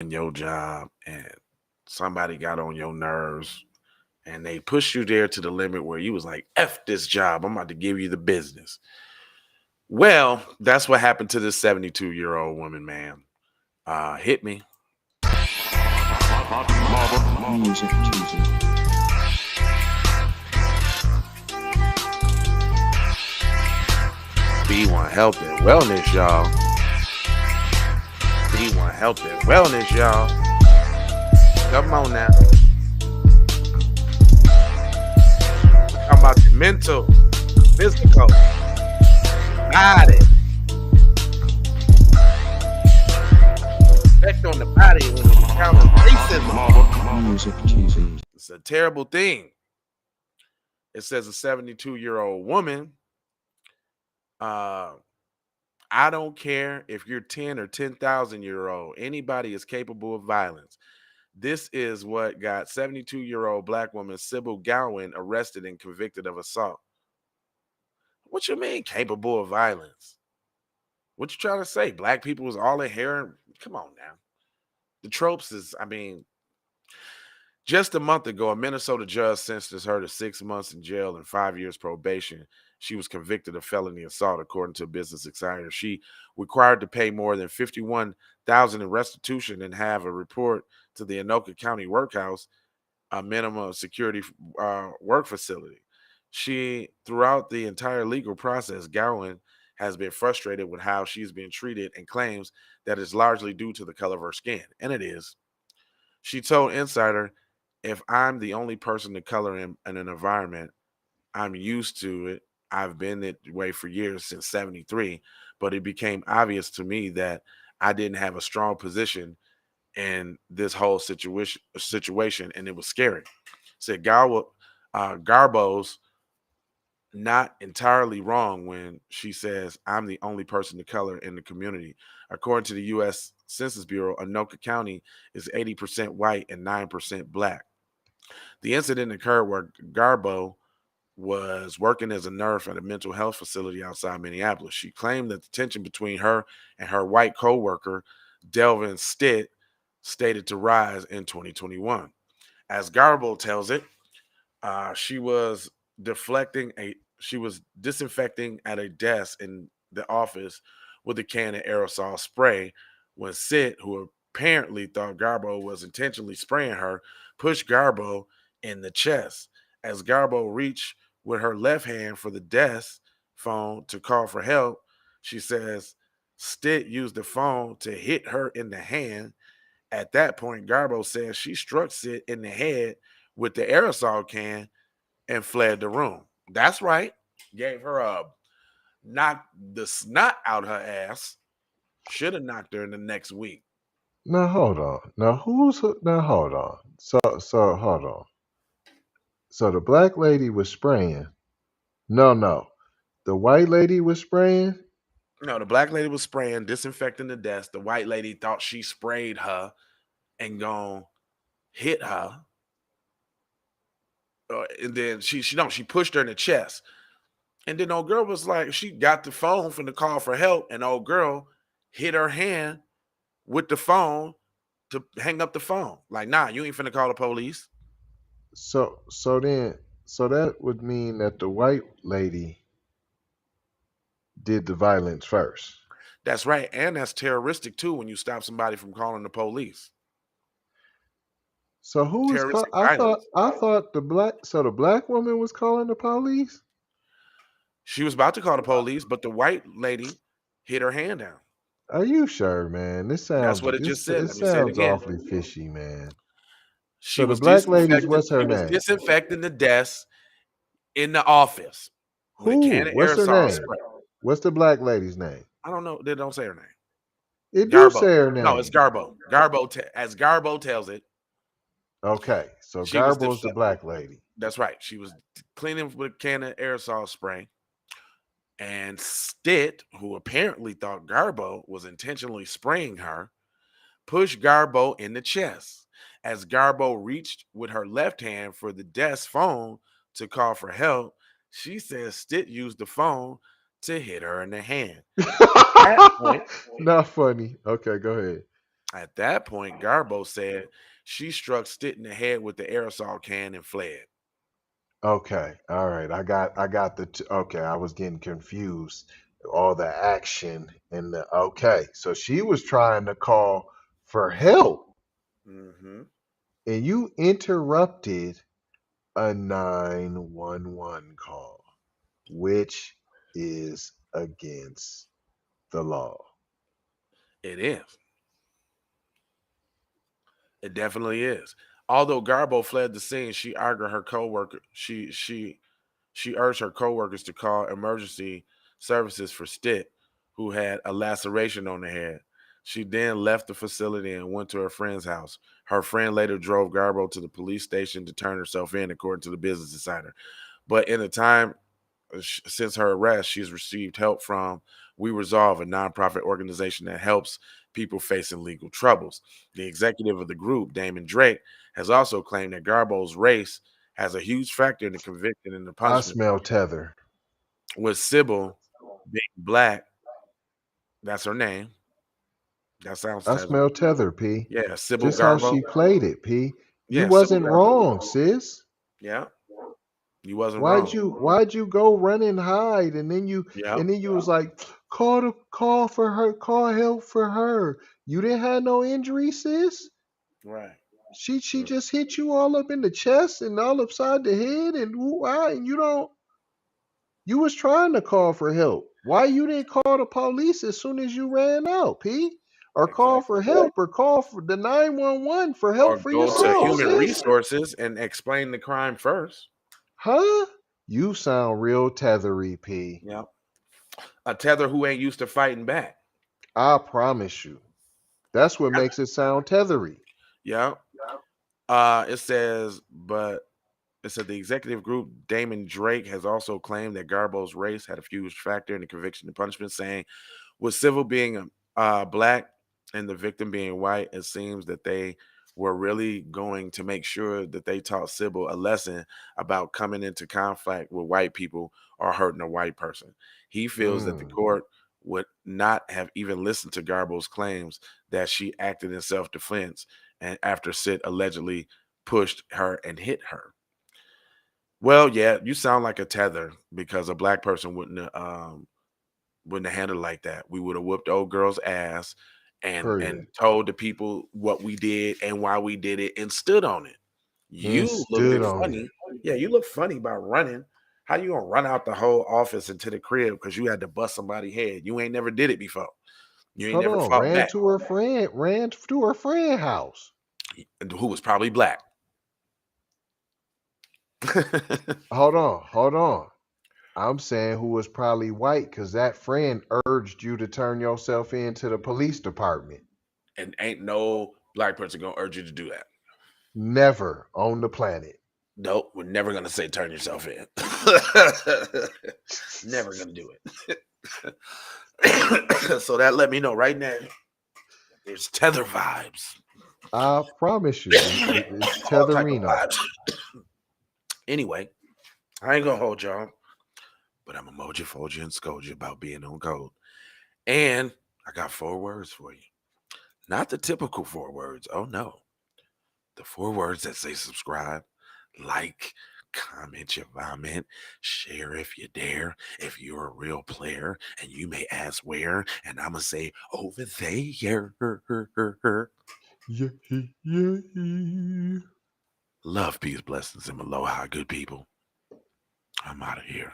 in your job and somebody got on your nerves and they pushed you there to the limit where you was like, F this job, I'm about to give you the business. Well, that's what happened to this 72-year-old woman, man. Hit me. Music Tuesday. B1 Health and Wellness, y'all. B1 Health and Wellness, y'all. Come on now. Talking about the mental, physical, body. Effect on the body when you encounter racism. Music Tuesday. It's a terrible thing. It says a 72-year-old woman. I don't care if you're 10 or 10,000-year-old. Anybody is capable of violence. This is what got 72-year-old black woman Sybil Garbow arrested and convicted of assault. What you mean capable of violence? What you trying to say? Black people was all inherent? Come on now. The tropes is, just a month ago, a Minnesota judge sentenced her to 6 months in jail and 5 years probation. She was convicted of felony assault, according to Business Insider. She required to pay more than $51,000 in restitution and have a report to the Anoka County Workhouse, a minimum security work facility. She, throughout the entire legal process, Gowan has been frustrated with how she's been treated and claims that it's largely due to the color of her skin. And it is. She told Insider, if I'm the only person of color in an environment, I'm used to it. I've been that way for years, since 73, but it became obvious to me that I didn't have a strong position in this whole situation, and it was scary. Said Garbow's not entirely wrong when she says I'm the only person of color in the community. According to the U.S. Census Bureau, Anoka County is 80% white and 9% black. The incident occurred where Garbow was working as a nurse at a mental health facility outside Minneapolis. She claimed that the tension between her and her white co-worker, Delvin Stitt, stated to rise in 2021. As Garbow tells it, she was disinfecting at a desk in the office with a can of aerosol spray when Sid, who apparently thought Garbow was intentionally spraying her, pushed Garbow in the chest. As Garbow reached with her left hand for the desk phone to call for help, she says Stitt used the phone to hit her in the hand. At that point, Garbow says she struck Sid in the head with the aerosol can and fled the room. That's right. Gave her a knock the snot out her ass. Should have knocked her in the next week. Now hold on. Now hold on. So hold on. So the black lady was spraying. No. The white lady was spraying. No, the black lady was spraying, disinfecting the desk. The white lady thought she sprayed her and gone hit her. And then she pushed her in the chest. And then old girl was like, she got the phone from the call for help, and old girl hit her hand with the phone to hang up the phone. Like, nah, you ain't finna call the police. So that would mean that the white lady did the violence first. That's right. And that's terroristic too when you stop somebody from calling the police. So who was Terroristic I violence. thought the black woman was calling the police? She was about to call the police, but the white lady hit her hand down. Are you sure, man? That's what it just said. It Let me say it sounds again. awfully fishy, man. She So the was black lady, disinfecting. what's her She was name? disinfecting the desk in the office with a can of What's her aerosol name? spray. What's the black lady's name? I don't know. They don't say her name. It do say Garbow. her name. No, it's Garbow. As Garbow tells it, Okay, so she was Garbow's the black lady. That's right. She was cleaning with a can of aerosol spray. And Stitt, who apparently thought Garbow was intentionally spraying her, pushed Garbow in the chest. As Garbow reached with her left hand for the desk phone to call for help, she says Stitt used the phone to hit her in the hand. At that point, Not funny. Okay, go ahead. At that point, Garbo said she struck Stitt in the head with the aerosol can and fled. Okay, all right. I got okay, I was getting confused. All the action and the okay. So she was trying to call for help Hmm. and you interrupted a 911 call, which is against the law. It is. It definitely is. Although Garbo fled the scene, she argued her coworker. She urged her coworkers to call emergency services for Stitt, who had a laceration on the head. She then left the facility and went to her friend's house. Her friend later drove Garbo to the police station to turn herself in, according to the Business Insider. But in the time since her arrest, she's received help from We Resolve, a nonprofit organization that helps people facing legal troubles. The executive of the group, Damon Drake, has also claimed that Garbo's race has a huge factor in the conviction and the I punishment. smell tether. With Sybil being black, that's her name. That sounds I tether. smell tether, P. Yeah, Sybil Just how Garbow. she played it, P. You Yeah, Sybil wasn't Garbow. wrong, sis. Yeah, you wasn't Why'd wrong. you go run and hide Yeah, and then you was like call for her, call help for her. You didn't have no injury, sis. right. She just hit you all up in the chest and all upside the head and ooh, ah, and you was trying to call for help. Why you didn't call the police as soon as you ran out, P? Or call Exactly. for help or call for the 911 for Or help for go to yourself, human sis. resources and explain the crime first. Huh? You sound real tethery, P. Yeah. A tether who ain't used to fighting back. I promise you. That's what makes it sound tethery. Yeah. It says, but it said the executive group, Damon Drake, has also claimed that Garbo's race had a huge factor in the conviction and punishment, saying, with Civil being black and the victim being white, it seems that they were really going to make sure that they taught Sybil a lesson about coming into conflict with white people or hurting a white person. He feels that the Mm. court would not have even listened to Garbo's claims that she acted in self-defense and after Sid allegedly pushed her and hit her. Well, yeah, you sound like a tether because a black person wouldn't have handled it like that. We would have whooped old girl's ass and Period. told the people what we did and why we did it and stood on it. And You looked stood it on it. funny. Yeah, you look funny by running. How you gonna run out the whole office into the crib because you had to bust somebody's head? You ain't never did it before. You ain't Hold never on. fought back. Ran to her friend house. Who was probably black. Hold on. I'm saying who was probably white because that friend urged you to turn yourself in to the police department. And ain't no black person gonna urge you to do that. Never on the planet. Nope, we're never gonna say turn yourself in. Never gonna do it. So that let me know right now. There's tether vibes. I promise you. It's All type of tetherino. vibes. Anyway, I ain't gonna hold y'all, but I'm emoji, fold you, and scold you about being on code. And I got 4 words for you. Not the typical 4 words. Oh no. The 4 words that say subscribe, like, comment your vomit, share if you dare, if you're a real player, and you may ask where, and I'm gonna say over there. Yeah. Love, peace, blessings, and aloha, good people. I'm out of here.